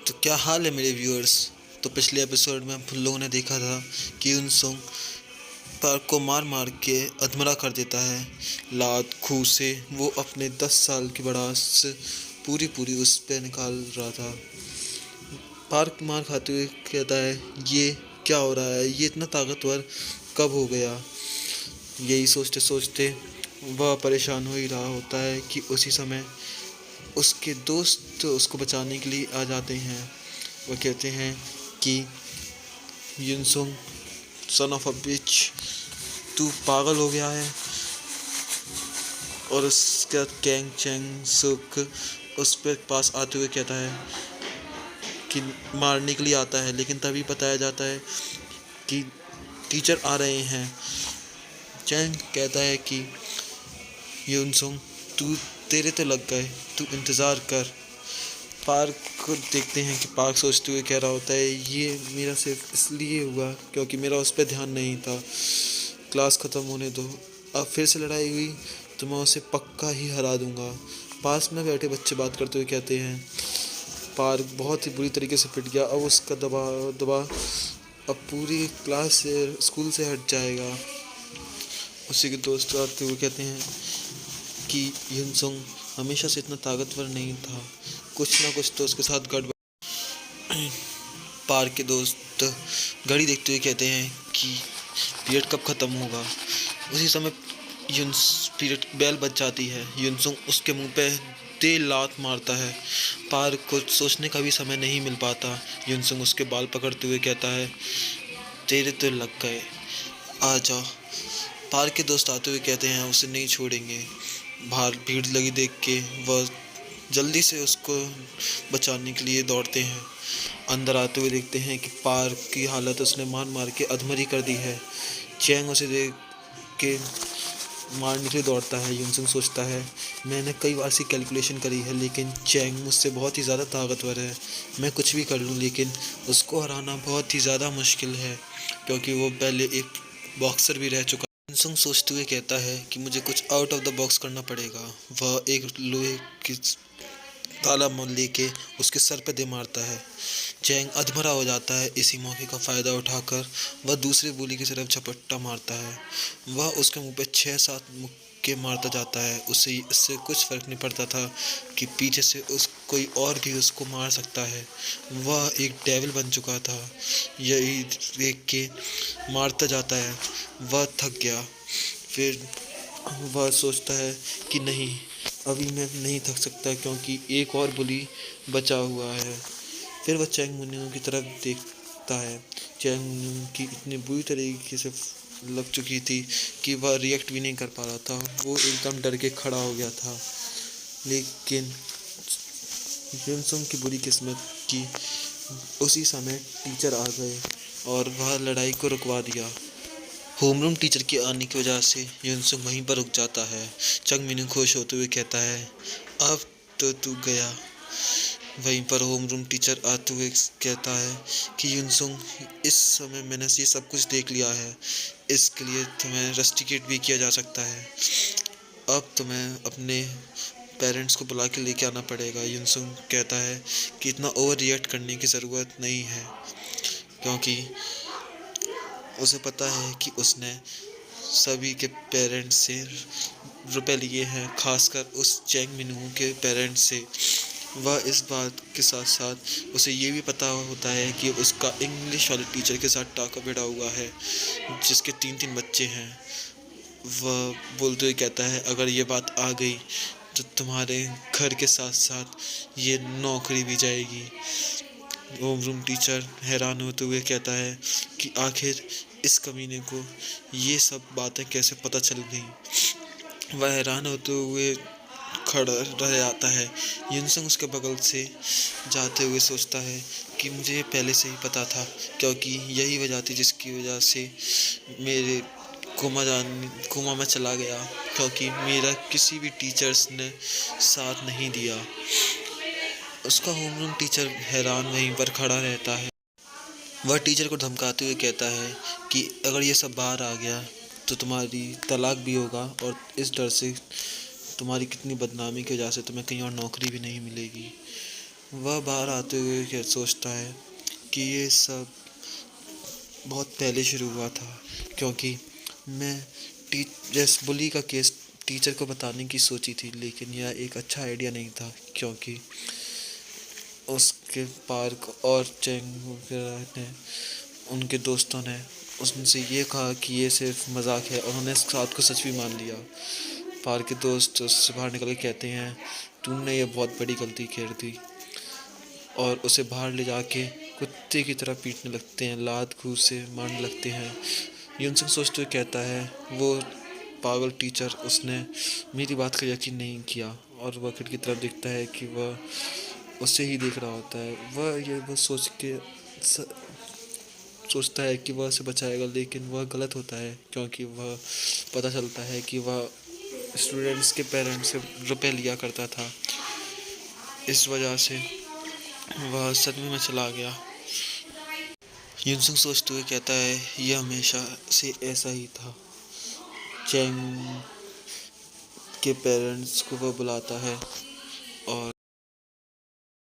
तो क्या हाल है मेरे व्यूअर्स। तो पिछले एपिसोड में हम लोगों ने देखा था कि युनसुंग पार्क को मार मार के अधमरा कर देता है। लात खूह से वो अपने 10 साल की भड़ास पूरी पूरी उस पे निकाल रहा था। पार्क मार खाते हुए कहता है, ये क्या हो रहा है, ये इतना ताकतवर कब हो गया। यही सोचते सोचते वह परेशान हो ही रहा होता है कि उसी समय उसके दोस्त उसको बचाने के लिए आ जाते हैं। वह कहते हैं कि युनसुंग, सन ऑफ अ बिच, तू पागल हो गया है। और उसका कैंग चैंग सुक उस पर पास आते हुए कहता है कि मारने के लिए आता है, लेकिन तभी बताया जाता है कि टीचर आ रहे हैं। चैंग कहता है कि युनसुंग, तू तेरे तो लग गए, तू इंतज़ार कर। पार्क को देखते हैं कि पार्क सोचते हुए कह रहा होता है, ये मेरा सिर्फ इसलिए हुआ क्योंकि मेरा उस पर ध्यान नहीं था। क्लास ख़त्म होने दो, अब फिर से लड़ाई हुई तो मैं उसे पक्का ही हरा दूंगा। पास में बैठे बच्चे बात करते हुए कहते हैं, पार्क बहुत ही बुरी तरीके से पिट गया, अब उसका दबाव दबाव अब पूरी क्लास से स्कूल से हट जाएगा। उसी के दोस्त आते हुए कहते हैं कि युनसुंग हमेशा से इतना ताकतवर नहीं था, कुछ ना कुछ तो उसके साथ गड़बड़। पार्क के दोस्त घड़ी देखते हुए कहते हैं कि पीरियड कब ख़त्म होगा। उसी समय युन्स पीरियड बेल बज जाती है। युनसुंग उसके मुंह पे तेल लात मारता है। पार्क को सोचने का भी समय नहीं मिल पाता। युनसुंग उसके बाल पकड़ते हुए कहता है, तेरे तो लग गए, आ जा। पार्क के दोस्त आते हुए कहते हैं, उसे नहीं छोड़ेंगे। बाहर भीड़ लगी देख के वह जल्दी से उसको बचाने के लिए दौड़ते हैं। अंदर आते हुए देखते हैं कि पार्क की हालत उसने मार मार के अधमरी कर दी है। चैंग उसे देख के मारने के लिए दौड़ता है। युनसुंग सोचता है, मैंने कई बार सी कैलकुलेशन करी है, लेकिन चैंग मुझसे बहुत ही ज़्यादा ताकतवर है। मैं कुछ भी कर लूँ, लेकिन उसको हराना बहुत ही ज़्यादा मुश्किल है, क्योंकि वो पहले एक बॉक्सर भी रह चुका। युनसुंग सोचते हुए कहता है कि मुझे कुछ आउट ऑफ द बॉक्स करना पड़ेगा। वह एक लोहे की ताला लेके उसके सर पे दे मारता है। चैंग अधमरा हो जाता है। इसी मौके का फ़ायदा उठाकर वह दूसरे बुली की तरफ झपट्टा मारता है। वह उसके मुंह पे 6-7 मुक्के मारता जाता है। उसे इससे कुछ फ़र्क नहीं पड़ता था कि पीछे से उस कोई और भी उसको मार सकता है। वह एक डेविल बन चुका था। यही देख के मारता जाता है। वह थक गया। फिर वह सोचता है कि नहीं, अभी मैं नहीं थक सकता, क्योंकि एक और बुली बचा हुआ है। फिर वह चैंग मुनिंग की तरफ देखता है। चैंग मुनिंग की इतनी बुरी तरीके से लग चुकी थी कि वह रिएक्ट भी नहीं कर पा रहा था। वो एकदम डर के खड़ा हो गया था। लेकिन युनसुंग की बुरी किस्मत की उसी समय टीचर आ गए और वह लड़ाई को रुकवा दिया। होमरूम टीचर के आने की वजह से युनसुंग वहीं पर रुक जाता है। चंग मिनिंग खुश होते हुए कहता है, अब तो तू गया। वहीं पर होमरूम टीचर आते हुए कहता है कि युनसुंग, इस समय मैंने ये सब कुछ देख लिया है, इसके लिए तुम्हें रस्टिकेट भी किया जा सकता है। अब तुम्हें अपने पेरेंट्स को बुला के लेके आना पड़ेगा। युनसुंग कहता है कि इतना ओवर रिएक्ट करने की ज़रूरत नहीं है, क्योंकि उसे पता है कि उसने सभी के पेरेंट्स से रुपए लिए हैं, खासकर उस चैंग मिनहू के पेरेंट्स से। वह इस बात के साथ साथ उसे ये भी पता होता है कि उसका इंग्लिश वाले टीचर के साथ टाका भिड़ा हुआ है, जिसके 3-3 बच्चे हैं। वह बोलते हुए कहता है, अगर ये बात आ गई तो तुम्हारे घर के साथ साथ ये नौकरी भी जाएगी। होमरूम टीचर हैरान होते हुए कहता है कि आखिर इस कमीने को ये सब बातें कैसे पता चल गई। वह हैरान होते हुए खड़ा रह जाता है। युनसुंग उसके बगल से जाते हुए सोचता है कि मुझे पहले से ही पता था, क्योंकि यही वजह थी जिसकी वजह से मेरे कोमा में चला गया, क्योंकि मेरा किसी भी टीचर्स ने साथ नहीं दिया। उसका होमरूम टीचर हैरान वहीं पर खड़ा रहता है। वह टीचर को धमकाते हुए कहता है कि अगर ये सब बाहर आ गया तो तुम्हारी तलाक भी होगा, और इस डर से तुम्हारी कितनी बदनामी की वजह से तुम्हें कहीं और नौकरी भी नहीं मिलेगी। वह बाहर आते हुए क्या सोचता है कि ये सब बहुत पहले शुरू हुआ था, क्योंकि मैं जैसे बुली का केस टीचर को बताने की सोची थी, लेकिन यह एक अच्छा आइडिया नहीं था, क्योंकि उसके पार्क और चैंग वगैरह ने, उनके दोस्तों ने उनसे ये कहा कि ये सिर्फ मजाक है, और उन्होंने इस बात को सच भी मान लिया। पार्क के दोस्त उससे बाहर निकल के कहते हैं, तुमने ये बहुत बड़ी गलती कर दी, और उसे बाहर ले जाके कुत्ते की तरह पीटने लगते हैं, लात घूंस से मारने लगते हैं। यूनसुंग सोचते हुए कहता है, वो पागल टीचर, उसने मेरी बात का यकीन नहीं किया, और वह खिड़की की तरफ देखता है कि वह उसे ही देख रहा होता है। वह ये बस सोचता है कि वह उसे बचाएगा, लेकिन वह गलत होता है, क्योंकि वह पता चलता है कि वह स्टूडेंट्स के पेरेंट्स से रुपए लिया करता था। इस वजह से वह सदमे में चला गया। यूनसुंग सोचते हुए कहता है, यह हमेशा से ऐसा ही था। चैंग के पेरेंट्स को वह बुलाता है और